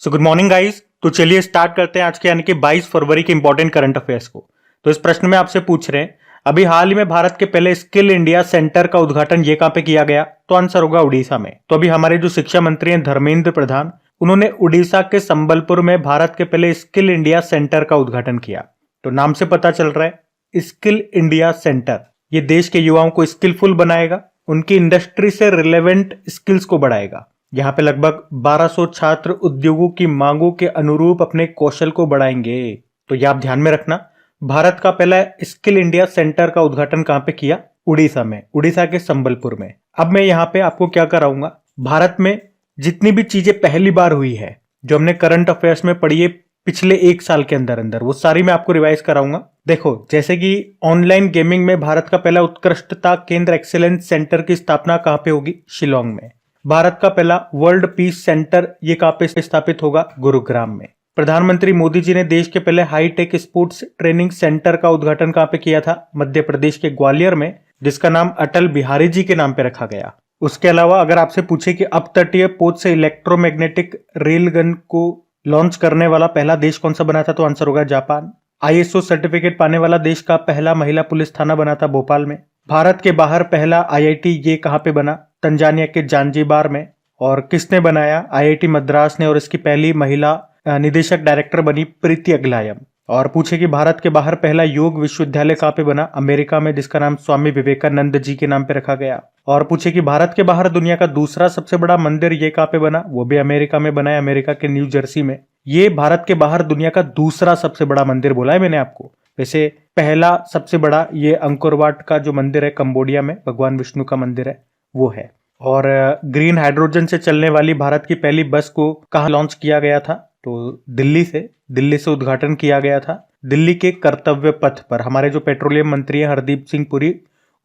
So good morning guys. तो चलिए start करते हैं आज के यानी कि 22 फरवरी के इंपॉर्टेंट करंट अफेयर्स को। तो इस प्रश्न में आपसे पूछ रहे हैं, अभी हाल ही में भारत के पहले स्किल इंडिया सेंटर का उद्घाटन ये कहां पे किया गया? तो आंसर होगा उड़ीसा में। तो अभी हमारे जो शिक्षा मंत्री हैं धर्मेंद्र प्रधान, उन्होंने उड़ीसा के संबलपुर में भारत के पहले स्किल इंडिया सेंटर का उद्घाटन किया। तो नाम से पता चल रहा है स्किल इंडिया सेंटर ये देश के युवाओं को स्किलफुल बनाएगा, उनकी इंडस्ट्री से रिलेवेंट स्किल्स को बढ़ाएगा। यहाँ पे लगभग 1200 छात्र उद्योगों की मांगों के अनुरूप अपने कौशल को बढ़ाएंगे। तो ये आप ध्यान में रखना, भारत का पहला स्किल इंडिया सेंटर का उद्घाटन कहां पे किया? उड़ीसा में, उड़ीसा के संबलपुर में। अब मैं यहाँ पे आपको क्या कराऊंगा, भारत में जितनी भी चीजें पहली बार हुई है जो हमने करंट अफेयर्स में पढ़ी है पिछले एक साल के अंदर अंदर, वो सारी मैं आपको रिवाइज कराऊंगा। देखो, जैसे कि ऑनलाइन गेमिंग में भारत का पहला उत्कृष्टता केंद्र एक्सीलेंस सेंटर की स्थापना कहां पे होगी? शिलोंग में। भारत का पहला वर्ल्ड पीस सेंटर ये कहां पे स्थापित होगा? गुरुग्राम में। प्रधानमंत्री मोदी जी ने देश के पहले हाईटेक स्पोर्ट्स ट्रेनिंग सेंटर का उद्घाटन कहां पे किया था? मध्य प्रदेश के ग्वालियर में, जिसका नाम अटल बिहारी जी के नाम पे रखा गया। उसके अलावा अगर आपसे पूछे कि अपतटीय पोत से इलेक्ट्रोमैग्नेटिक रेल गन को लॉन्च करने वाला पहला देश कौन सा बना था? तो आंसर होगा जापान। आईएसओ सर्टिफिकेट पाने वाला देश का पहला महिला पुलिस थाना बना था भोपाल में। भारत के बाहर पहला आईआईटी ये कहां पे बना? तंजानिया के जांजीबार में। और किसने बनाया? आईआईटी मद्रास ने, और इसकी पहली महिला निदेशक डायरेक्टर बनी प्रीति अग्लायम। और पूछे कि भारत के बाहर पहला योग विश्वविद्यालय कहां पे बना? अमेरिका में, जिसका नाम स्वामी विवेकानंद जी के नाम पे रखा गया। और पूछे कि भारत के बाहर दुनिया का दूसरा सबसे बड़ा मंदिर ये कहां पे बना? वो भी अमेरिका में बना है, अमेरिका के न्यू जर्सी में। ये भारत के बाहर दुनिया का दूसरा सबसे बड़ा मंदिर बोला है मैंने आपको। वैसे पहला सबसे बड़ा ये अंकोरवाट का जो मंदिर है कंबोडिया में, भगवान विष्णु का मंदिर है, वो है। और ग्रीन हाइड्रोजन से चलने वाली भारत की पहली बस को कहाँ लॉन्च किया गया था? तो दिल्ली से उद्घाटन किया गया था। दिल्ली के कर्तव्य पथ पर हमारे जो पेट्रोलियम मंत्री हैं हरदीप सिंह पुरी,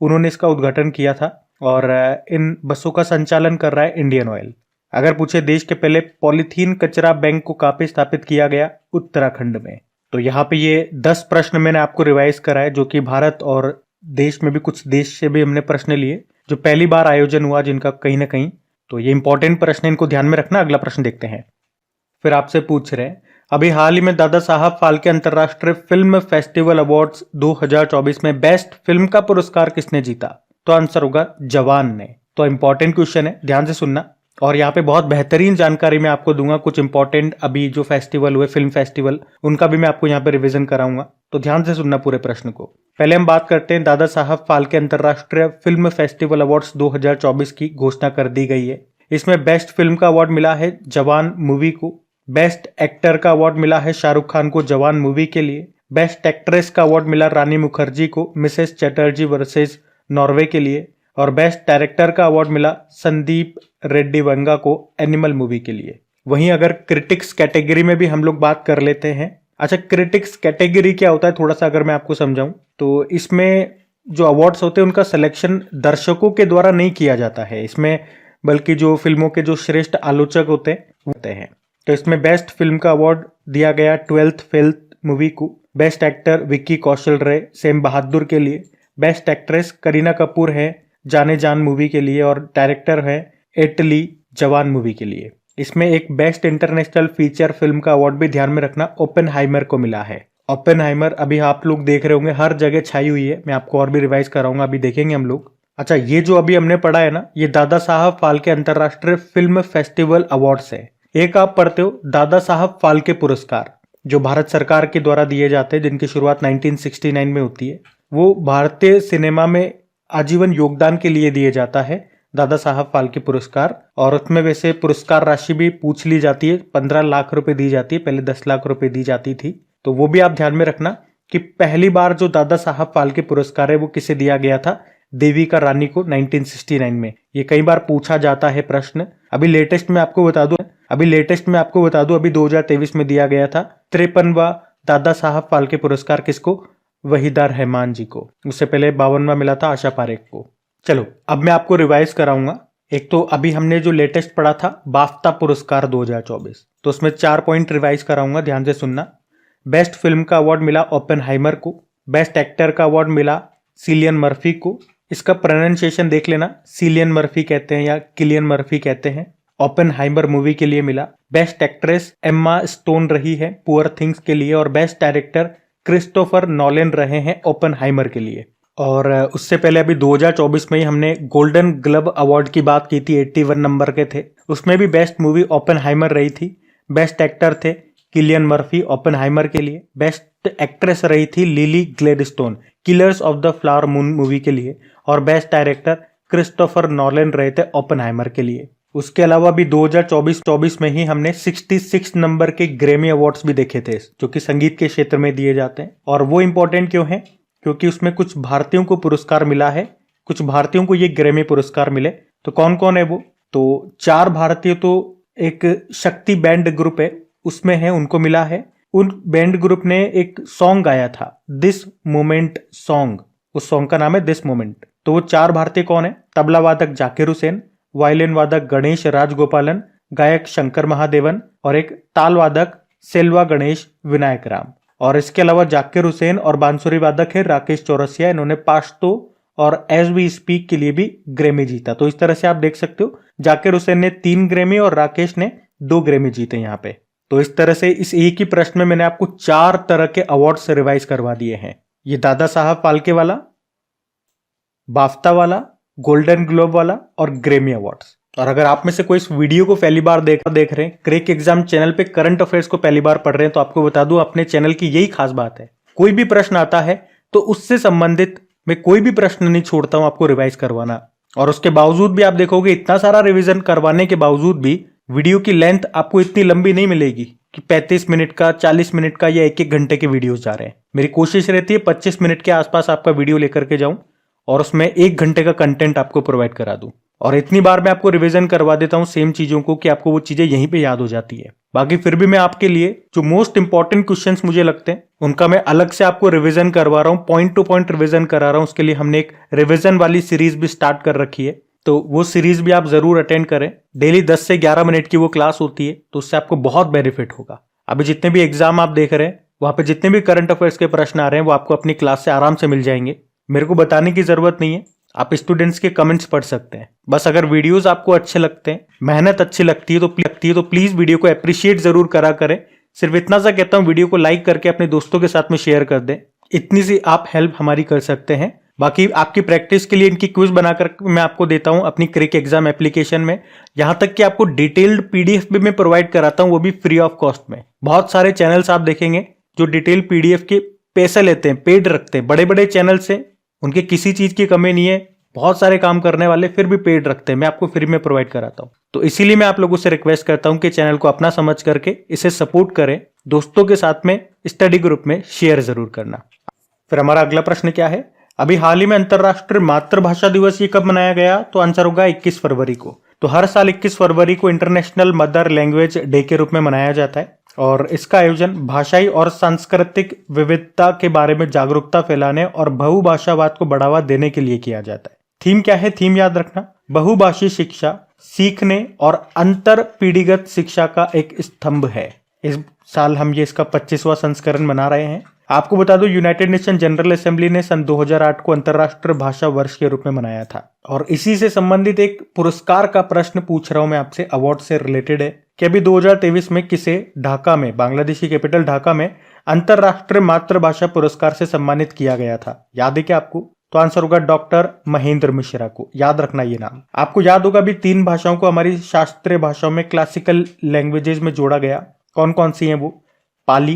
उन्होंने इसका उद्घाटन किया था। और इन बसों का संचालन कर रहा है इंडियन ऑयल। अगर पूछे देश के पहले पॉलीथीन कचरा बैंक को कहाँ पे स्थापित किया गया? उत्तराखंड में। तो यहाँ पे ये 10 प्रश्न मैंने आपको रिवाइज करा है, जो कि भारत और देश में भी, कुछ देश से भी हमने प्रश्न लिए जो पहली बार आयोजन हुआ जिनका कहीं ना कहीं। तो ये इंपॉर्टेंट प्रश्न, इनको ध्यान में रखना। अगला प्रश्न देखते हैं। फिर आपसे पूछ रहे हैं, अभी हाल ही में दादा साहब फाल्के अंतर्राष्ट्रीय फिल्म फेस्टिवल अवार्ड्स 2024 में बेस्ट फिल्म का पुरस्कार किसने जीता? तो आंसर होगा जवान ने। तो इंपॉर्टेंट क्वेश्चन है, ध्यान से सुनना। और यहाँ पे बहुत बेहतरीन जानकारी मैं आपको दूंगा, कुछ इंपॉर्टेंट अभी जो फेस्टिवल हुए फिल्म फेस्टिवल, उनका भी मैं आपको यहाँ पे रिवीजन कराऊंगा। तो ध्यान से सुनना पूरे प्रश्न को। पहले हम बात करते हैं दादा साहब फाल्के अंतर्राष्ट्रीय फिल्म फेस्टिवल अवार्ड्स 2024 की घोषणा कर दी गई है। इसमें बेस्ट फिल्म का अवार्ड मिला है जवान मूवी को। बेस्ट एक्टर का अवार्ड मिला है शाहरुख खान को जवान मूवी के लिए। बेस्ट एक्ट्रेस का अवार्ड मिला रानी मुखर्जी को मिसेस चटर्जी वर्सेस नॉर्वे के लिए। और बेस्ट डायरेक्टर का अवार्ड मिला संदीप रेड्डी वंगा को एनिमल मूवी के लिए। वहीं अगर क्रिटिक्स कैटेगरी में भी हम लोग बात कर लेते हैं। अच्छा, क्रिटिक्स कैटेगरी क्या होता है थोड़ा सा अगर मैं आपको समझाऊं, तो इसमें जो अवार्ड्स होते हैं उनका सिलेक्शन दर्शकों के द्वारा नहीं किया जाता है इसमें, बल्कि जो फिल्मों के जो श्रेष्ठ आलोचक होते हैं। तो इसमें बेस्ट फिल्म का अवार्ड दिया गया 12th फेल मूवी को। बेस्ट एक्टर विक्की कौशल रहे सेम बहादुर के लिए। बेस्ट एक्ट्रेस करीना कपूर है जाने जान मूवी के लिए। और डायरेक्टर है इटली जवान मूवी के लिए। इसमें एक बेस्ट इंटरनेशनल फीचर फिल्म का अवार्ड भी ध्यान में रखना ओपेनहाइमर को मिला है। ओपेनहाइमर अभी आप लोग देख रहे होंगे, हर जगह छाई हुई है। मैं आपको और भी रिवाइज कराऊंगा, अभी देखेंगे हम लोग। अच्छा, ये जो अभी हमने पढ़ा है ना, ये दादा साहब फाल्के अंतर्राष्ट्रीय फिल्म फेस्टिवल अवार्ड्स है। एक आप पढ़ते हो दादा साहब फाल्के पुरस्कार, जो भारत सरकार के द्वारा दिए जाते हैं, जिनकी शुरुआत 1969 में होती है। वो भारतीय सिनेमा में आजीवन योगदान के लिए दिए जाता है दादा साहब फाल्के पुरस्कार। और उसमें वैसे पुरस्कार राशि भी पूछ ली जाती है, 15 लाख रुपए दी जाती है, पहले 10 लाख रुपए दी जाती थी। तो वो भी आप ध्यान में रखना कि पहली बार जो दादा साहब फाल्के पुरस्कार है वो किसे दिया गया था? देविका रानी को 1969 में। ये कई बार पूछा जाता है प्रश्न। अभी लेटेस्ट में आपको बता दूं अभी 2023 में दिया गया था 53वां दादा साहब फाल्के पुरस्कार। किसको? वहीदा रहमान जी को। उससे पहले 52वां मिला था आशा पारेख को। चलो अब मैं आपको रिवाइज कराऊंगा। एक तो अभी हमने जो लेटेस्ट पढ़ा था बाफ्ता पुरस्कार 2024, तो उसमें 4 पॉइंट रिवाइज कराऊंगा, ध्यान से सुनना। बेस्ट फिल्म का अवार्ड मिला ओपेनहाइमर को। बेस्ट एक्टर का अवार्ड मिला सिलियन मर्फी को। इसका प्रोनाउंसिएशन देख लेना, सिलियन मर्फी कहते हैं या किलियन मर्फी कहते हैं। ओपेनहाइमर मूवी के लिए मिला। बेस्ट एक्ट्रेस एम्मा स्टोन रही है पुअर थिंग्स के लिए, और बेस्ट डायरेक्टर क्रिस्टोफर नॉलन रहे हैं ओपेनहाइमर के लिए। और उससे पहले अभी 2024 में ही हमने गोल्डन ग्लोब अवार्ड की बात की थी, 81 नंबर के थे, उसमें भी बेस्ट मूवी ओपेनहाइमर रही थी। बेस्ट एक्टर थे किलियन मर्फी ओपेनहाइमर के लिए। बेस्ट एक्ट्रेस रही थी lily Gladstone killers of the flower moon movie के लिए, और बेस्ट डायरेक्टर क्रिस्टोफर नॉलन रहे थे ओपेनहाइमर के लिए। उसके अलावा भी 2024 में ही हमने 66 नंबर के ग्रैमी अवार्ड्स भी देखे थे, जो कि संगीत के क्षेत्र में दिए जाते हैं। और वो इंपॉर्टेंट क्यों है? क्योंकि उसमें कुछ भारतीयों को पुरस्कार मिला है, कुछ भारतीयों को ये ग्रैमी पुरस्कार मिले। तो कौन कौन है वो? तो 4 भारतीय तो एक शक्ति बैंड ग्रुप है उसमें है, उनको मिला है। उन बैंड ग्रुप ने एक सॉन्ग गाया था, दिस मोमेंट सॉन्ग, उस सॉन्ग का नाम है दिस मोमेंट। तो वो 4 भारतीय कौन है? तबला वादक जाकिर हुसैन, वायलिन वादक गणेश राजगोपालन, गायक शंकर महादेवन, और एक ताल वादक सेल्वा गणेश विनायक राम। और इसके अलावा जाकिर हुसैन और बांसुरी वादक है राकेश चौरसिया, इन्होंने पाश्तो और एज वी स्पीक के लिए भी ग्रैमी जीता। तो इस तरह से आप देख सकते हो, जाकिर हुसैन ने 3 ग्रैमी और राकेश ने 2 ग्रैमी जीते यहाँ पे। तो इस तरह से इस एक ही प्रश्न में मैंने आपको 4 तरह के अवार्ड्स रिवाइज करवा दिए हैं। ये दादा साहब फाल्के वाला, बाफ्ता वाला, गोल्डन ग्लोब वाला और ग्रैमी अवार्ड्स। और अगर आप में से कोई इस वीडियो को पहली बार देख रहे हैं, क्रैक एग्जाम चैनल पे करंट अफेयर्स को पहली बार पढ़ रहे हैं, तो आपको बता दूं अपने चैनल की यही खास बात है, कोई भी प्रश्न आता है तो उससे संबंधित मैं कोई भी प्रश्न नहीं छोड़ता हूं आपको रिवाइज करवाना। और उसके बावजूद भी आप देखोगे इतना सारा रिवीजन करवाने के बावजूद भी वीडियो की लेंथ आपको इतनी लंबी नहीं मिलेगी कि 35 मिनट का, 40 मिनट का या 1-1 घंटे के वीडियोस जा रहे हैं। मेरी कोशिश रहती है 25 मिनट के आसपास आपका वीडियो लेकर के जाऊं और उसमें 1 घंटे का कंटेंट आपको प्रोवाइड करा दूं। और इतनी बार मैं आपको रिवीजन करवा देता हूं सेम चीजों को कि आपको वो चीजें यहीं पे याद हो जाती है। बाकी फिर भी मैं आपके लिए जो मोस्ट इंपॉर्टेंट क्वेश्चंस मुझे लगते हैं उनका मैं अलग से आपको रिवीजन करवा रहा हूं, पॉइंट टू पॉइंट रिवीजन करा रहा हूं। उसके लिए हमने एक रिवीजन वाली सीरीज भी स्टार्ट कर रखी है, तो वो सीरीज भी आप जरूर अटेंड करें। डेली 10 से 11 मिनट की वो क्लास होती है, तो उससे आपको बहुत बेनिफिट होगा। अभी जितने भी एग्जाम आप देख रहे हैं वहां पे जितने भी करंट अफेयर्स के प्रश्न आ रहे हैं वो आपको अपनी क्लास से आराम से मिल जाएंगे। मेरे को बताने की जरूरत नहीं है, आप स्टूडेंट्स के कमेंट्स पढ़ सकते हैं। बस अगर वीडियोस आपको अच्छे लगते हैं, मेहनत अच्छी लगती है तो प्लीज वीडियो को अप्रिशिएट जरूर करा करें। सिर्फ इतना सा कहता हूं, वीडियो को लाइक करके अपने दोस्तों के साथ में शेयर कर दें। इतनी सी आप हेल्प हमारी कर सकते हैं। बाकी आपकी प्रैक्टिस के लिए इनकी क्विज बनाकर मैं आपको देता हूं अपनी क्रैक एग्जाम एप्लीकेशन में। यहां तक कि आपको डिटेल्ड पीडीएफ भी मैं प्रोवाइड कराता हूं, वो भी फ्री ऑफ कॉस्ट में। बहुत सारे चैनल्स आप देखेंगे जो डिटेल पीडीएफ के पैसे लेते हैं, पेड रखते हैं। बड़े बड़े चैनल से उनके किसी चीज की कमी नहीं है, बहुत सारे काम करने वाले, फिर भी पेड रखते हैं। मैं आपको फ्री में प्रोवाइड कराता हूं। तो इसीलिए मैं आप लोगों से रिक्वेस्ट करता हूं कि चैनल को अपना समझ करके इसे सपोर्ट करें। दोस्तों के साथ में स्टडी ग्रुप में शेयर जरूर करना। फिर हमारा अगला प्रश्न क्या है? अभी हाल ही में अंतरराष्ट्रीय मातृभाषा दिवस ये कब मनाया गया? तो आंसर होगा 21 फरवरी को। तो हर साल 21 फरवरी को इंटरनेशनल मदर लैंग्वेज डे के रूप में मनाया जाता है, और इसका आयोजन भाषाई और सांस्कृतिक विविधता के बारे में जागरूकता फैलाने और बहुभाषावाद को बढ़ावा देने के लिए किया जाता है। थीम क्या है? थीम याद रखना, बहुभाषी शिक्षा, सीखने और अंतर पीढ़ीगत शिक्षा का एक स्तंभ है। इस साल हम ये इसका 25वां संस्करण मना रहे हैं। आपको बता दो, यूनाइटेड नेशन जनरल असेंबली ने सन 2008 को अंतरराष्ट्रीय भाषा वर्ष के रूप में मनाया था। और इसी से संबंधित एक पुरस्कार का प्रश्न पूछ रहा हूं मैं आपसे, अवार्ड से रिलेटेड है कि अभी 2023 में किसे ढाका में, बांग्लादेशी कैपिटल ढाका में अंतरराष्ट्रीय मातृभाषा पुरस्कार से सम्मानित किया गया था? याद है क्या आपको? तो आंसर होगा डॉक्टर महेंद्र मिश्रा को। याद रखना ये नाम। आपको याद होगा भी 3 भाषाओं को हमारी शास्त्रीय भाषाओं में, क्लासिकल लैंग्वेजेस में जोड़ा गया। कौन कौन सी हैं वो? पाली,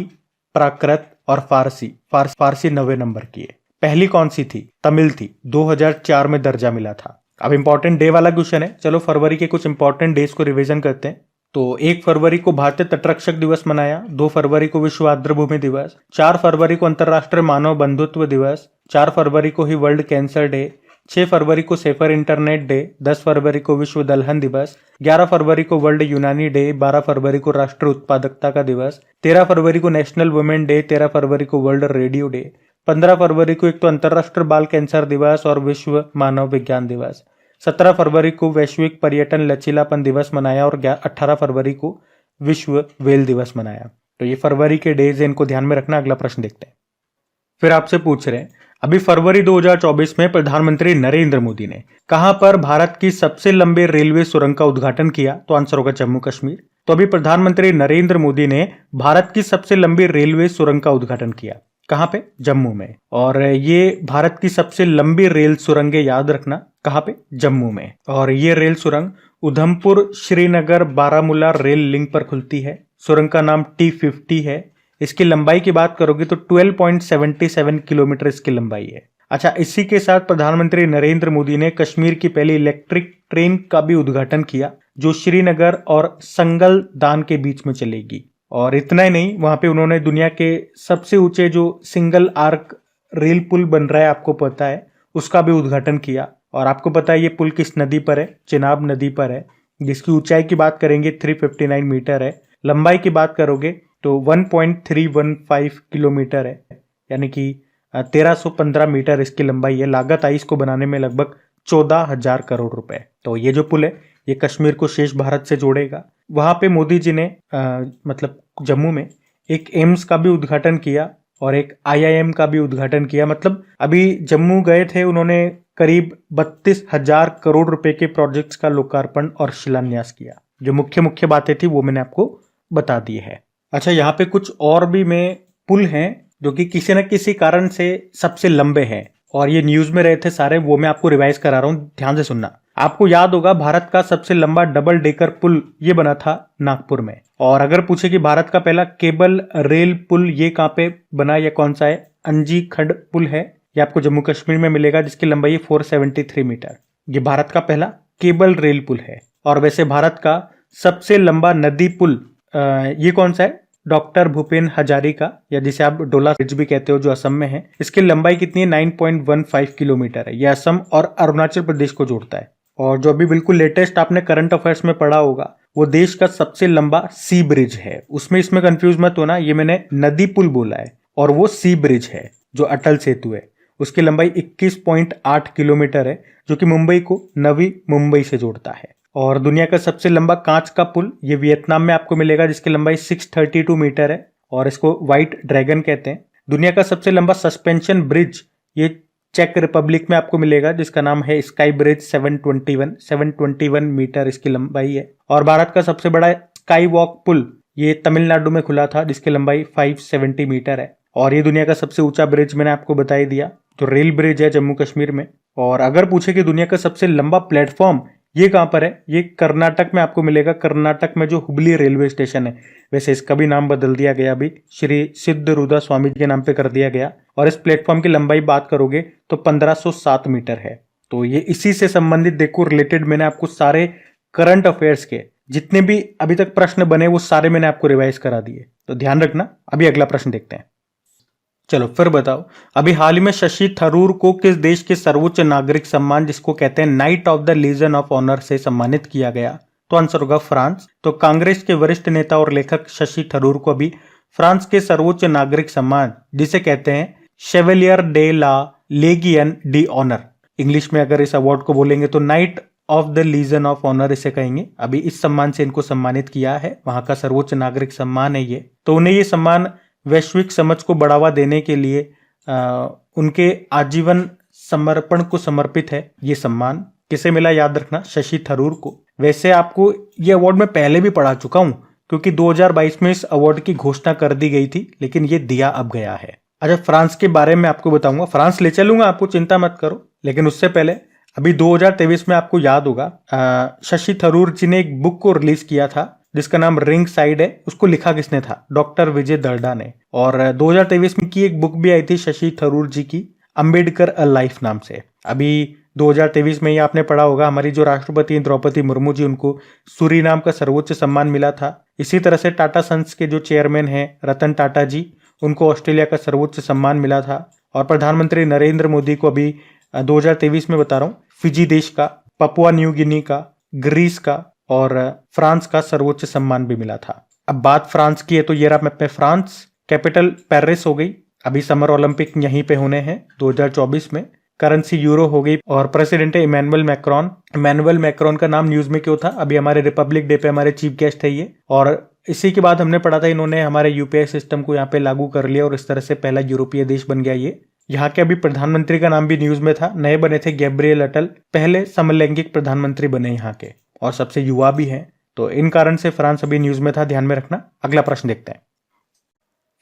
प्राकृत और फारसी। फारसी 90 नंबर की है। पहली कौन सी थी? तमिल थी, 2004 में दर्जा मिला था। अब इंपॉर्टेंट डे वाला क्वेश्चन है, चलो फरवरी के कुछ इंपॉर्टेंट डेज को रिवीजन करते हैं। तो 1 फरवरी को भारतीय तटरक्षक दिवस मनाया, 2 फरवरी को विश्व आर्द्रभूमि दिवस, 4 फरवरी को अंतर्राष्ट्रीय मानव बंधुत्व दिवस, 4 फरवरी को ही वर्ल्ड कैंसर डे, 6 फरवरी को सेफर इंटरनेट डे, 10 फरवरी को विश्व दलहन दिवस, 11 फरवरी को वर्ल्ड यूनानी डे, 12 फरवरी को राष्ट्रीय उत्पादकता का दिवस, 13 फरवरी को नेशनल वुमेन डे, 13 फरवरी को वर्ल्ड रेडियो डे, 15 फरवरी को एक तो अंतर्राष्ट्रीय बाल कैंसर दिवस और विश्व मानव विज्ञान दिवस, 17 फरवरी को वैश्विक पर्यटन लचीलापन दिवस मनाया और 18 फरवरी को विश्व व्हेल दिवस मनाया। तो ये फरवरी के डेज, इनको ध्यान में रखना। अगला प्रश्न देखते हैं। फिर आपसे पूछ रहे हैं अभी फरवरी 2024 में प्रधानमंत्री नरेंद्र मोदी ने कहां पर भारत की सबसे लंबे रेलवे सुरंग का उद्घाटन किया? तो आंसर होगा जम्मू कश्मीर। तो अभी प्रधानमंत्री नरेंद्र मोदी ने भारत की सबसे लंबी रेलवे सुरंग का उद्घाटन किया। कहां पे? जम्मू में। और ये भारत की सबसे लंबी रेल सुरंगें याद रखना कहां पे? जम्मू में। और ये रेल सुरंग उधमपुर श्रीनगर बारामूला रेल लिंक पर खुलती है। सुरंग का नाम T50 है। इसकी लंबाई की बात करोगे तो 12.77 किलोमीटर इसकी लंबाई है। अच्छा, इसी के साथ प्रधानमंत्री नरेंद्र मोदी ने कश्मीर की पहली इलेक्ट्रिक ट्रेन का भी उद्घाटन किया जो श्रीनगर और संगल दान के बीच में चलेगी। और इतना ही नहीं, वहां पे उन्होंने दुनिया के सबसे ऊंचे जो सिंगल आर्क रेल पुल बन रहा है, आपको पता है, उसका भी उद्घाटन किया। और आपको पता है ये पुल किस नदी पर है? चेनाब नदी पर है, जिसकी ऊंचाई की बात करेंगे 359 मीटर है। लंबाई की बात करोगे तो 1.315 किलोमीटर है, यानी कि 1315 मीटर इसकी लंबाई है। लागत आई इसको बनाने में लगभग 14,000 करोड़ रुपए। तो ये जो पुल है ये कश्मीर को शेष भारत से जोड़ेगा। वहां पे मोदी जी ने मतलब जम्मू में एक एम्स का भी उद्घाटन किया और एक IIM का भी उद्घाटन किया। मतलब अभी जम्मू गए थे, उन्होंने करीब 32,000 करोड़ रुपए के प्रोजेक्ट्स का लोकार्पण और शिलान्यास किया। जो मुख्य मुख्य बातें थी वो मैंने आपको बता दी है। अच्छा, यहाँ पे कुछ और भी में पुल हैं जो कि किसी न किसी कारण से सबसे लंबे हैं और ये न्यूज में रहे थे सारे, वो मैं आपको रिवाइज करा रहा हूँ, ध्यान से सुनना। आपको याद होगा भारत का सबसे लंबा डबल डेकर पुल ये बना था नागपुर में। और अगर पूछे कि भारत का पहला केबल रेल पुल ये कहाँ पे बना या कौन सा है? अंजी खंड पुल है, ये आपको जम्मू कश्मीर में मिलेगा, जिसकी लंबाई है 473 मीटर। ये भारत का पहला केबल रेल पुल है। और वैसे भारत का सबसे लंबा नदी पुल ये कौन सा है? डॉक्टर भूपेन हजारी का, या जिसे आप डोला ब्रिज भी कहते हो, जो असम में है। इसकी लंबाई कितनी है? 9.15 किलोमीटर है। यह असम और अरुणाचल प्रदेश को जोड़ता है। और जो अभी बिल्कुल लेटेस्ट आपने करंट अफेयर्स में पढ़ा होगा, वो देश का सबसे लंबा सी ब्रिज है। इसमें कंफ्यूज मत होना, ये मैंने नदी पुल बोला है और वो सी ब्रिज है जो अटल सेतु है। उसकी लंबाई 21.8 किलोमीटर है, जो कि मुंबई को नवी मुंबई से जोड़ता है। और दुनिया का सबसे लंबा कांच का पुल ये वियतनाम में आपको मिलेगा, जिसकी लंबाई 632 मीटर है और इसको व्हाइट ड्रैगन कहते हैं। दुनिया का सबसे लंबा सस्पेंशन ब्रिज ये चेक रिपब्लिक में आपको मिलेगा, जिसका नाम है स्काई ब्रिज 721 मीटर इसकी लंबाई है। और भारत का सबसे बड़ा स्काई वॉक पुल ये तमिलनाडु में खुला था, जिसकी लंबाई 570 मीटर है। और ये दुनिया का सबसे ऊंचा ब्रिज मैंने आपको बता ही दिया, तो रेल ब्रिज है जम्मू कश्मीर में। और अगर पूछे कि दुनिया का सबसे लंबा प्लेटफॉर्म ये कहां पर है, ये कर्नाटक में आपको मिलेगा। कर्नाटक में जो हुबली रेलवे स्टेशन है, वैसे इसका भी नाम बदल दिया गया, अभी श्री सिद्धरूदा स्वामी जी के नाम पे कर दिया गया। और इस प्लेटफॉर्म की लंबाई बात करोगे तो 1507 मीटर है। तो ये इसी से संबंधित देखो रिलेटेड मैंने आपको सारे करंट अफेयर्स के जितने भी अभी तक प्रश्न बने वो सारे मैंने आपको रिवाइज करा दिए, तो ध्यान रखना। अभी अगला प्रश्न देखते हैं। चलो फिर बताओ, अभी हाल ही में शशि थरूर को किस देश के सर्वोच्च नागरिक सम्मान जिसको कहते हैं knight of the legion of honour से सम्मानित किया गया? तो आंसर होगा फ्रांस। तो कांग्रेस के वरिष्ठ नेता और लेखक शशि थरूर को अभी फ्रांस के सर्वोच्च नागरिक सम्मान जिसे कहते हैं Chevalier de la Legion d'honneur, English में अगर इस अवार्ड को बोलेंगे तो Knight of the legion of Honour इसे कहेंगे। अभी इस सम्मान से इनको सम्मानित किया है, वहां का सर्वोच्च नागरिक सम्मान है ये। तो उन्हें ये सम्मान वैश्विक समझ को बढ़ावा देने के लिए उनके आजीवन समर्पण को समर्पित है। ये सम्मान किसे मिला याद रखना, शशि थरूर को। वैसे आपको ये अवार्ड मैं पहले भी पढ़ा चुका हूं, क्योंकि 2022 में इस अवार्ड की घोषणा कर दी गई थी, लेकिन ये दिया अब गया है। अच्छा, फ्रांस के बारे में आपको बताऊंगा, फ्रांस ले चलूंगा आपको, चिंता मत करो। लेकिन उससे पहले अभी 2023 में आपको याद होगा शशि थरूर जी ने एक बुक को रिलीज किया था जिसका नाम रिंग साइड है। उसको लिखा किसने था? डॉक्टर विजय दर्डा ने। और 2023 में की एक बुक भी आई थी शशि थरूर जी की, अंबेडकर अ लाइफ नाम से। अभी 2023 में ही आपने पढ़ा होगा हमारी जो राष्ट्रपति द्रौपदी मुर्मू जी, उनको सूरीनाम का सर्वोच्च सम्मान मिला था। इसी तरह से टाटा सन्स के जो चेयरमैन हैं रतन टाटा जी, उनको ऑस्ट्रेलिया का सर्वोच्च सम्मान मिला था। और प्रधानमंत्री नरेंद्र मोदी को अभी 2023 में बता रहा हूँ, फिजी देश का, पपुआ न्यू गिनी का, ग्रीस का और फ्रांस का सर्वोच्च सम्मान भी मिला था। अब बात फ्रांस की है तो ये रहा मैप में फ्रांस, कैपिटल पेरिस हो गई। अभी समर ओलंपिक यहीं पे होने हैं 2024 में। करेंसी यूरो हो गई और प्रेसिडेंट है इमैनुअल मैक्रोन। इमैनुअल मैक्रोन का नाम न्यूज में क्यों था? अभी हमारे रिपब्लिक डे पे हमारे चीफ गेस्ट है ये। और इसी के बाद हमने पढ़ा था इन्होंने हमारे यूपीआई सिस्टम को यहाँ पे लागू कर लिया और इस तरह से पहला यूरोपीय देश बन गया ये। यहाँ के अभी प्रधानमंत्री का नाम भी न्यूज में था, नए बने थे गैब्रियल अटल, पहले समलैंगिक प्रधानमंत्री बने यहाँ के और सबसे युवा भी हैं, तो इन कारण से फ्रांस अभी न्यूज में था, ध्यान में रखना। अगला प्रश्न देखते हैं।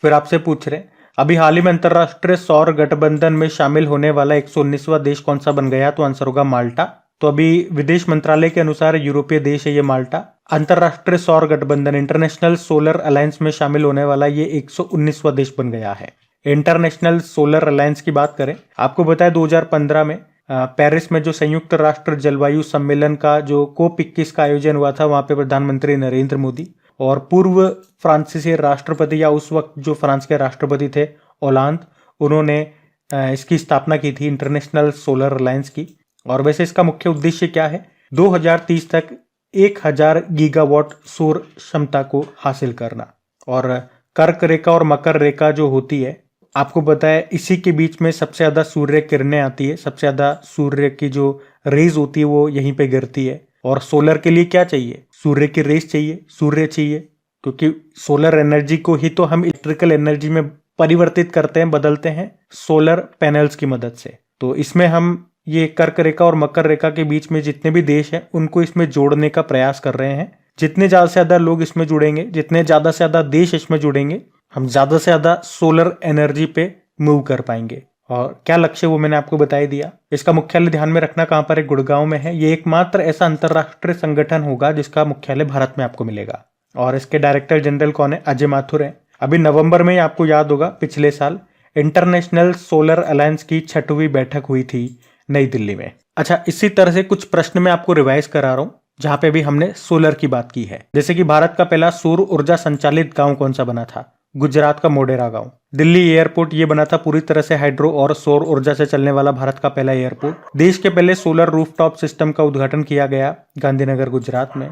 फिर आपसे पूछ रहे अभी हाल ही में अंतरराष्ट्रीय सौर गठबंधन में शामिल होने वाला 119वां देश कौन सा बन गया? तो आंसर होगा माल्टा। तो अभी विदेश मंत्रालय के अनुसार यूरोपीय देश है ये माल्टा। अंतरराष्ट्रीय सौर गठबंधन इंटरनेशनल सोलर अलायंस में शामिल होने वाला ये 119वां देश बन गया है। इंटरनेशनल सोलर अलायंस की बात करें, आपको बताया 2015 में पेरिस में जो संयुक्त राष्ट्र जलवायु सम्मेलन का जो COP21 का आयोजन हुआ था, वहां पे प्रधानमंत्री नरेंद्र मोदी और पूर्व फ्रांसीसी राष्ट्रपति या उस वक्त जो फ्रांस के राष्ट्रपति थे ओलांद, उन्होंने इसकी स्थापना की थी इंटरनेशनल सोलर अलायंस की। और वैसे इसका मुख्य उद्देश्य क्या है? 2030 तक 1000 गीगावाट सौर क्षमता को हासिल करना। और कर्क रेखा और मकर रेखा जो होती है, आपको पता है इसी के बीच में सबसे ज्यादा सूर्य किरणें आती है, सबसे ज्यादा सूर्य की जो रेज होती है वो यहीं पे गिरती है। और सोलर के लिए क्या चाहिए? सूर्य की रेज चाहिए, सूर्य चाहिए, क्योंकि सोलर एनर्जी को ही तो हम इलेक्ट्रिकल एनर्जी में परिवर्तित करते हैं, बदलते हैं सोलर पैनल्स की मदद से। तो इसमें हम ये कर्क रेखा और मकर रेखा के बीच में जितने भी देश हैं उनको इसमें जोड़ने का प्रयास कर रहे हैं। जितने ज्यादा से ज्यादा लोग इसमें जुड़ेंगे, जितने ज्यादा से ज्यादा देश इसमें जुड़ेंगे, हम ज्यादा से ज्यादा सोलर एनर्जी पे मूव कर पाएंगे। और क्या लक्ष्य वो मैंने आपको बता ही दिया। इसका मुख्यालय ध्यान में रखना कहां पर है? गुड़गांव में है। ये एकमात्र ऐसा अंतरराष्ट्रीय संगठन होगा जिसका मुख्यालय भारत में आपको मिलेगा। और इसके डायरेक्टर जनरल कौन है? अजय माथुर है। अभी नवंबर में आपको याद होगा पिछले साल इंटरनेशनल सोलर अलायंस की 6वीं बैठक हुई थी नई दिल्ली में। अच्छा, इसी तरह से कुछ प्रश्न मैं आपको रिवाइज करा रहा हूं जहां पे भी हमने सोलर की बात की है। जैसे कि भारत का पहला सौर ऊर्जा संचालित गांव कौन सा बना था? गुजरात का मोढेरा गांव। दिल्ली एयरपोर्ट ये बना था पूरी तरह से हाइड्रो और सौर ऊर्जा से चलने वाला भारत का पहला एयरपोर्ट। देश के पहले सोलर रूफटॉप सिस्टम का उद्घाटन किया गया गांधीनगर गुजरात में।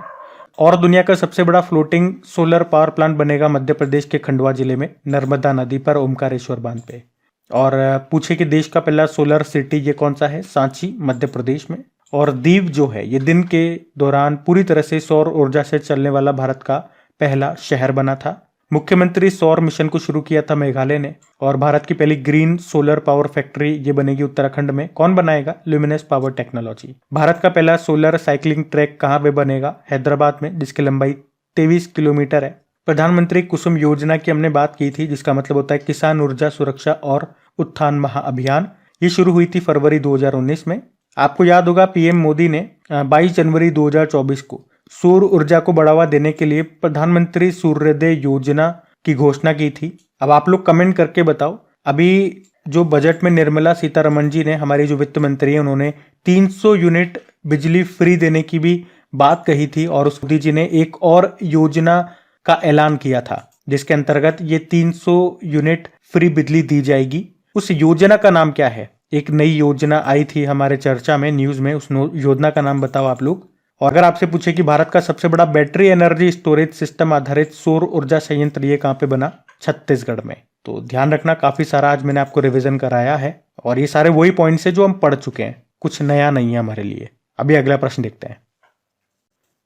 और दुनिया का सबसे बड़ा फ्लोटिंग सोलर पावर प्लांट बनेगा मध्य प्रदेश के खंडवा जिले में, नर्मदा नदी पर ओमकारेश्वर बांध पे। और पूछे कि देश का पहला सोलर सिटी ये कौन सा है? सांची, मध्य प्रदेश में। और दीव जो है ये दिन के दौरान पूरी तरह से सौर ऊर्जा से चलने वाला भारत का पहला शहर बना था। मुख्यमंत्री सौर मिशन को शुरू किया था मेघालय ने। और भारत की पहली ग्रीन सोलर पावर फैक्ट्री ये बनेगी उत्तराखंड में। कौन बनाएगा? Luminous power technology. भारत का पहला सोलर साइकिलिंग ट्रैक कहाँ पे बनेगा? हैदराबाद में, जिसकी लंबाई 23 किलोमीटर है। प्रधानमंत्री कुसुम योजना की हमने बात की थी, जिसका मतलब होता है किसान ऊर्जा सुरक्षा और उत्थान महाअभियान। ये शुरू हुई थी फरवरी 2019 में। आपको याद होगा पीएम मोदी ने 22 जनवरी 2024 को सौर ऊर्जा को बढ़ावा देने के लिए प्रधानमंत्री सूर्योदय योजना की घोषणा की थी। अब आप लोग कमेंट करके बताओ, अभी जो बजट में निर्मला सीतारमण जी ने, हमारी जो वित्त मंत्री है, उन्होंने 300 यूनिट बिजली फ्री देने की भी बात कही थी। और उस मोदी जी ने एक और योजना का ऐलान किया था जिसके अंतर्गत ये 300 यूनिट फ्री बिजली दी जाएगी। उस योजना का नाम क्या है? एक नई योजना आई थी हमारे चर्चा में, न्यूज में, उस योजना का नाम बताओ आप लोग। और अगर आपसे पूछे कि भारत का सबसे बड़ा बैटरी एनर्जी स्टोरेज सिस्टम आधारित सौर ऊर्जा संयंत्र ये कहां पे बना? छत्तीसगढ़ में। तो ध्यान रखना, काफी सारा आज मैंने आपको रिवीजन कराया है और ये सारे वही पॉइंट्स है जो हम पढ़ चुके हैं, कुछ नया नहीं है हमारे लिए। अभी अगला प्रश्न देखते हैं।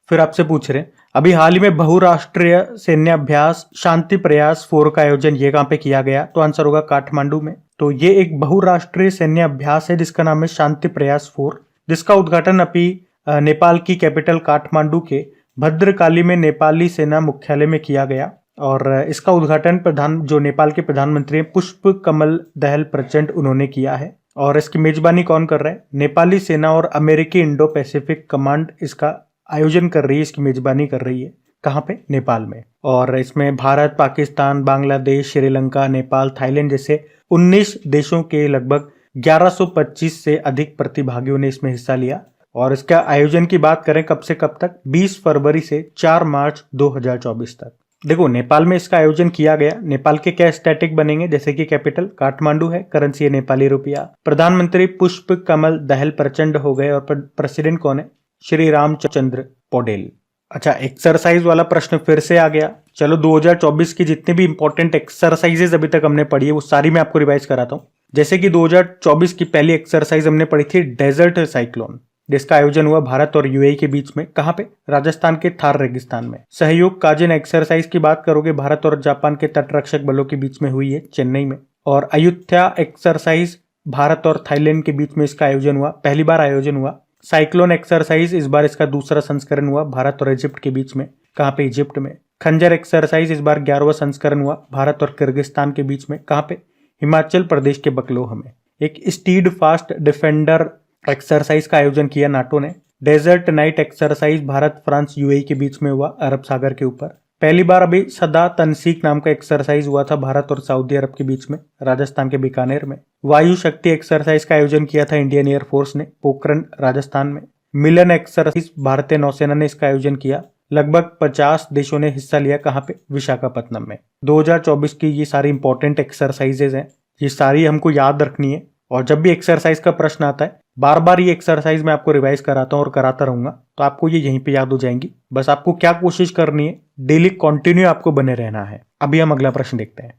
फिर आपसे पूछ रहे अभी हाल ही में बहुराष्ट्रीय सैन्य अभ्यास शांति प्रयास 4 का आयोजन ये कहां पे किया गया? तो आंसर होगा काठमांडू में। तो ये एक बहुराष्ट्रीय सैन्य अभ्यास है जिसका नाम है शांति प्रयास 4, जिसका उद्घाटन अभी नेपाल की कैपिटल काठमांडू के भद्रकाली में नेपाली सेना मुख्यालय में किया गया। और इसका उद्घाटन जो नेपाल के प्रधानमंत्री पुष्प कमल दहल प्रचंड उन्होंने किया है। और इसकी मेजबानी कौन कर रहा है? नेपाली सेना और अमेरिकी इंडो पैसिफिक कमांड इसका आयोजन कर रही है, इसकी मेजबानी कर रही है। कहाँ पे? नेपाल में। और इसमें भारत, पाकिस्तान, बांग्लादेश, श्रीलंका, नेपाल, थाईलैंड जैसे 19 देशों के लगभग 1125 से अधिक प्रतिभागियों ने इसमें हिस्सा लिया। और इसका आयोजन की बात करें कब से कब तक? 20 फरवरी से 4 मार्च 2024 तक। देखो, नेपाल में इसका आयोजन किया गया। नेपाल के क्या स्टैटिक बनेंगे? जैसे कि कैपिटल काठमांडू है, करेंसी है नेपाली रुपया, प्रधानमंत्री पुष्प कमल दहल प्रचंड हो गए और प्रेसिडेंट कौन है? श्री रामचंद्र पौडेल। अच्छा, एक्सरसाइज वाला प्रश्न फिर से आ गया। चलो 2024 की जितने भी इंपॉर्टेंट एक्सरसाइजेज अभी तक हमने पढ़ी है वो सारी मैं आपको रिवाइज कराता हूँ। जैसे कि 2024 की पहली एक्सरसाइज हमने पढ़ी थी डेजर्ट साइक्लोन। जिसका आयोजन हुआ भारत और यूएई के बीच में। कहाँ पे? राजस्थान के थार रेगिस्तान में। सहयोग काजिन एक्सरसाइज की बात करोगे, भारत और जापान के तटरक्षक बलों के बीच में हुई है, चेन्नई में। और अयुत्या एक्सरसाइज भारत और थाईलैंड के बीच में इसका आयोजन हुआ, पहली बार आयोजन हुआ। साइक्लोन एक्सरसाइज इस बार इसका दूसरा संस्करण हुआ, भारत और इजिप्ट के बीच में। कहाँ पे? इजिप्ट में। खंजर एक्सरसाइज इस बार 11वां संस्करण हुआ, भारत और किर्गिस्तान के बीच में। कहाँ पे? हिमाचल प्रदेश के बकलोह में। एक स्टीड फास्ट डिफेंडर एक्सरसाइज का आयोजन किया नाटो ने। डेजर्ट नाइट एक्सरसाइज भारत फ्रांस यूएई के बीच में हुआ, अरब सागर के ऊपर। पहली बार अभी सदा तनसीक नाम का एक्सरसाइज हुआ था भारत और सऊदी अरब के बीच में, राजस्थान के बीकानेर में। वायु शक्ति एक्सरसाइज का आयोजन किया था इंडियन एयरफोर्स ने, पोखरण राजस्थान में। मिलन एक्सरसाइज भारतीय नौसेना ने इसका आयोजन किया, लगभग 50 देशों ने हिस्सा लिया। कहाँ पे? विशाखापत्तनम में। 2024 की ये सारी इंपॉर्टेंट एक्सरसाइजेज हैं, ये सारी हमको याद रखनी है। और जब भी एक्सरसाइज का प्रश्न आता है, बार बार ये एक्सरसाइज मैं आपको रिवाइज कराता हूँ और कराता रहूंगा, तो आपको ये यहीं पे याद हो जाएंगी। बस आपको क्या कोशिश करनी है, डेली कंटिन्यू आपको बने रहना है। अभी हम अगला प्रश्न देखते हैं।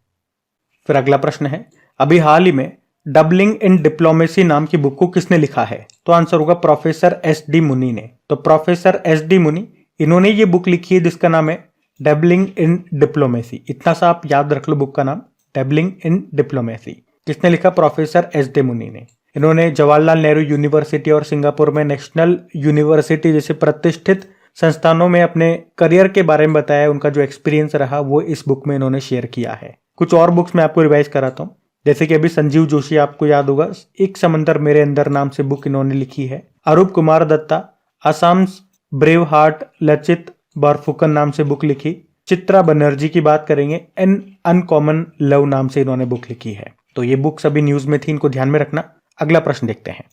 फिर अगला प्रश्न है, अभी हाल ही में डबलिंग इन डिप्लोमेसी नाम की बुक को किसने लिखा है? तो आंसर होगा प्रोफेसर एस.डी. मुनी ने। तो प्रोफेसर एस.डी. मुनी, इन्होंने ये बुक लिखी है जिसका नाम है डबलिंग इन डिप्लोमेसी। इतना सा आप याद रख लो बुक का नाम, डबलिंग इन डिप्लोमेसी। किसने लिखा? Professor SD. मुनी ने। इन्होंने जवाहरलाल नेहरू यूनिवर्सिटी और सिंगापुर में नेशनल यूनिवर्सिटी जैसे प्रतिष्ठित संस्थानों में अपने करियर के बारे में बताया, उनका जो एक्सपीरियंस रहा वो इस बुक में इन्होंने शेयर किया है। कुछ और बुक्स मैं आपको रिवाइज कराता हूँ, जैसे कि अभी संजीव जोशी, आपको याद होगा, एक समंदर मेरे अंदर नाम से बुक इन्होंने लिखी है। अरूप कुमार दत्ता, असम्स ब्रेव हार्ट, लचित बरफुकन नाम से बुक लिखी। चित्रा बनर्जी की बात करेंगे, एन अनकॉमन लव नाम से इन्होंने बुक लिखी है। तो ये बुक्स अभी न्यूज में थी, इनको ध्यान में रखना। अगला प्रश्न देखते हैं।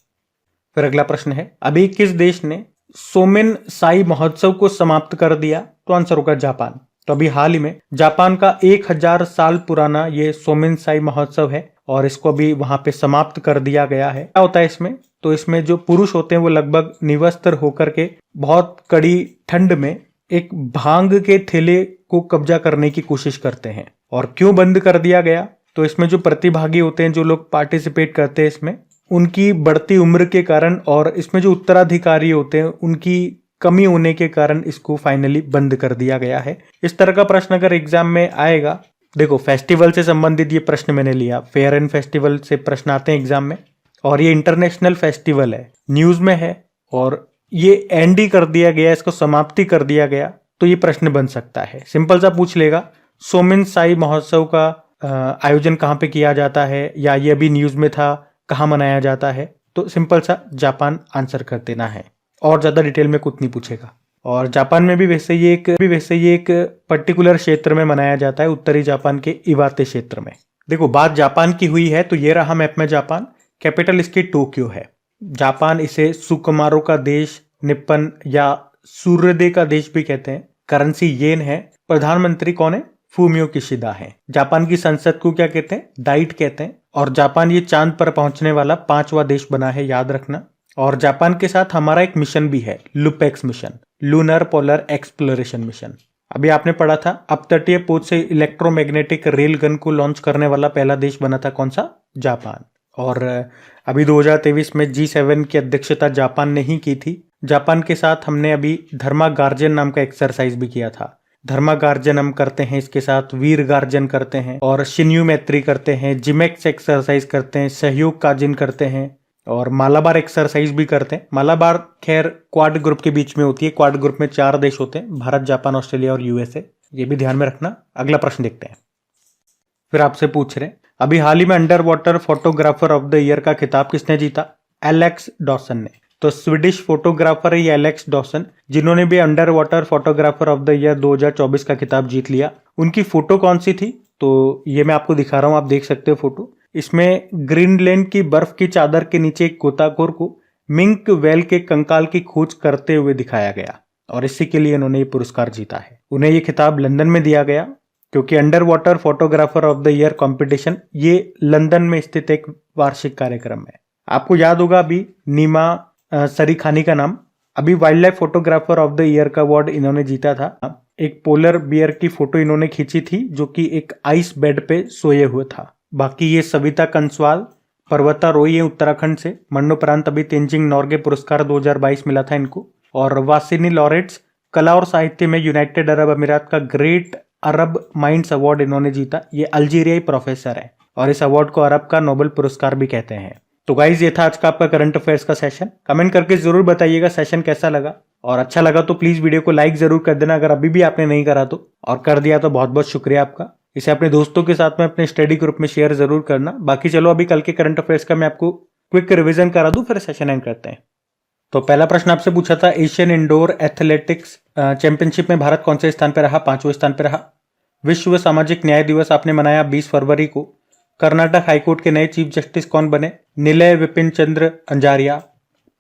फिर अगला प्रश्न है, अभी किस देश ने सोमेन साई महोत्सव को समाप्त कर दिया? तो आंसर होगा जापान। तो अभी हाल ही में जापान का 1000 साल पुराना ये सोमेन साई महोत्सव है और इसको अभी वहां पे समाप्त कर दिया गया है। क्या होता है इसमें? तो इसमें जो पुरुष होते हैं वो लगभग निवस्त्र होकर के बहुत कड़ी ठंड में एक भांग के थैले को कब्जा करने की कोशिश करते हैं। और क्यों बंद कर दिया गया? तो इसमें जो प्रतिभागी होते हैं, जो लोग पार्टिसिपेट करते हैं इसमें, उनकी बढ़ती उम्र के कारण और इसमें जो उत्तराधिकारी होते हैं उनकी कमी होने के कारण इसको फाइनली बंद कर दिया गया है। इस तरह का प्रश्न अगर एग्जाम में आएगा, देखो फेस्टिवल से संबंधित ये प्रश्न मैंने लिया, फेयर एंड फेस्टिवल से प्रश्न आते हैं एग्जाम में, और ये इंटरनेशनल फेस्टिवल है, न्यूज में है और ये एंड ही कर दिया गया, इसको समाप्ति कर दिया गया, तो ये प्रश्न बन सकता है। सिंपल सा पूछ लेगा, सोमेन साई महोत्सव का आयोजन कहाँ पे किया जाता है, या ये अभी न्यूज में था, कहाँ मनाया जाता है? तो सिंपल सा जापान आंसर कर देना है, और ज्यादा डिटेल में कुछ नहीं पूछेगा। और जापान में भी वैसे ये एक पर्टिकुलर क्षेत्र में मनाया जाता है, उत्तरी जापान के इवाते क्षेत्र में। देखो बात जापान की हुई है तो ये रहा मैप में जापान, कैपिटल इसकी टोक्यो है। जापान इसे सुकुमारो का देश, निप्पन या सूर्योदय का देश भी कहते हैं। करेंसी येन है। प्रधानमंत्री कौन है? फूमियो किशिदा है। जापान की संसद को क्या कहते हैं? डाइट कहते हैं। और जापान ये चांद पर पहुंचने वाला 5वां देश बना है, याद रखना। और जापान के साथ हमारा एक मिशन भी है, LUPEX mission, lunar polar exploration mission. अभी आपने पढ़ा था, अपतटीय पोत से इलेक्ट्रोमैग्नेटिक रेल गन को लॉन्च करने वाला पहला देश बना था कौन सा? जापान। और अभी 2023 में G7 की अध्यक्षता जापान ने ही की थी। जापान के साथ हमने अभी धर्मा गार्जन नाम का एक्सरसाइज भी किया था। धर्मा गार्जन हम करते हैं, इसके साथ वीर गार्जन करते हैं और शिन्यू मैत्री करते हैं, जिमेक्स एक्सरसाइज करते हैं, सहयोग काजिन करते हैं और मालाबार एक्सरसाइज भी करते हैं। मालाबार खैर क्वाड ग्रुप के बीच में होती है। क्वाड ग्रुप में 4 देश होते हैं, भारत, जापान, ऑस्ट्रेलिया और यूएसए। ये भी ध्यान में रखना। अगला प्रश्न देखते हैं। फिर आपसे पूछ रहे हैं, अभी हाल ही में under water photographer of the year का खिताब किसने जीता? एलेक्स डॉसन ने। तो स्वीडिश फोटोग्राफर है ये एलेक्स डॉसन, जिन्होंने भी under water photographer of the year 2024 का खिताब जीत लिया। उनकी फोटो कौन सी थी? तो ये मैं आपको दिखा रहा हूं, आप देख सकते हो फोटो। इसमें ग्रीनलैंड की बर्फ की चादर के नीचे एक गोताखोर को मिंक वेल के कंकाल की खोज करते हुए दिखाया गया और इसी के लिए इन्होंने ये पुरस्कार जीता है। उन्हें ये खिताब लंदन में दिया गया क्योंकि under water photographer of the year competition ये लंदन में स्थित एक वार्षिक कार्यक्रम है। आपको याद होगा अभी नीमा सरीखानी का नाम, अभी wild life photographer of the year का अवार्ड इन्होंने जीता था। एक पोलर बियर की फोटो इन्होंने खींची थी जो कि एक आइस बेड पे सोए हुए था। बाकी ये सविता कंसवाल, पर्वतारोही है उत्तराखंड से, मरणोपरांत अभी तेंजिंग नॉर्गे पुरस्कार 2022 मिला था इनको। और वासिनी लॉरेट्स कला और साहित्य में यूनाइटेड अरब अमीरात का ग्रेट अरब माइंड्स अवार्ड इन्होंने जीता। ये अल्जीरियाई प्रोफेसर है और इस अवार्ड को अरब का नोबेल पुरस्कार भी कहते हैं। तो गाइज ये था आज का आपका करंट अफेयर्स का सेशन। कमेंट करके जरूर बताइएगा सेशन कैसा लगा, और अच्छा लगा तो प्लीज वीडियो को लाइक जरूर कर देना अगर अभी भी आपने नहीं करा तो, और कर दिया तो बहुत बहुत शुक्रिया आपका। इसे अपने दोस्तों के साथ में अपने स्टडी ग्रुप में शेयर जरूर करना। बाकी चलो अभी कल के करंट अफेयर्स का मैं आपको क्विक रिवीजन करा दूं, फिर सेशन एंड करते हैं। तो पहला प्रश्न आपसे पूछा था, एशियन इंडोर एथलेटिक्स चैंपियनशिप में भारत कौन से स्थान पर रहा? 5वें स्थान पर रहा। विश्व सामाजिक न्याय दिवस आपने मनाया 20 फरवरी को। कर्नाटक हाईकोर्ट के नए चीफ जस्टिस कौन बने? निलय विपिन चंद्र अंजारिया।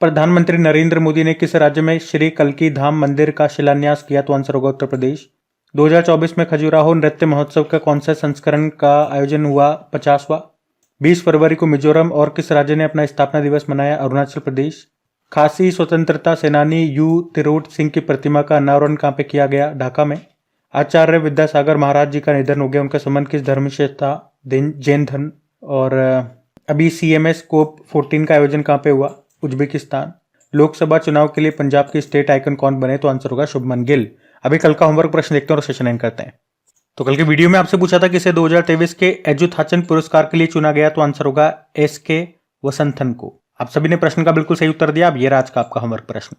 प्रधानमंत्री नरेंद्र मोदी ने किस राज्य में श्री कल्की धाम मंदिर का शिलान्यास किया? तो आंसर होगा उत्तर प्रदेश। 2024 में खजुराहो नृत्य महोत्सव का कौन सा संस्करण का आयोजन हुआ? 50वां। 20 फरवरी को मिजोरम और किस राज्य ने अपना स्थापना दिवस मनाया? अरुणाचल प्रदेश। खासी स्वतंत्रता सेनानी यू तिरोट सिंह की प्रतिमा का अनावरण कहाँ पे किया गया? ढाका में। आचार्य विद्यासागर महाराज जी का निधन हो गया, उनका संबंध किस धर्म से था? जैन धर्म। और अभी CMS कोप 14 का आयोजन कहाँ पे हुआ? उज्बेकिस्तान। लोकसभा चुनाव के लिए पंजाब के स्टेट आइकन कौन बने? तो आंसर होगा शुभमन गिल। अभी कल का होमवर्क प्रश्न देखते हैं और सेशन एंड करते हैं। तो कल के वीडियो में आपसे पूछा था किसे 2023 के एजुथाचन पुरस्कार के लिए चुना गया? तो आंसर होगा SK वसंथन को। आप सभी ने प्रश्न का बिल्कुल सही उत्तर दिया। अब ये रहा आज का आपका होमवर्क प्रश्न।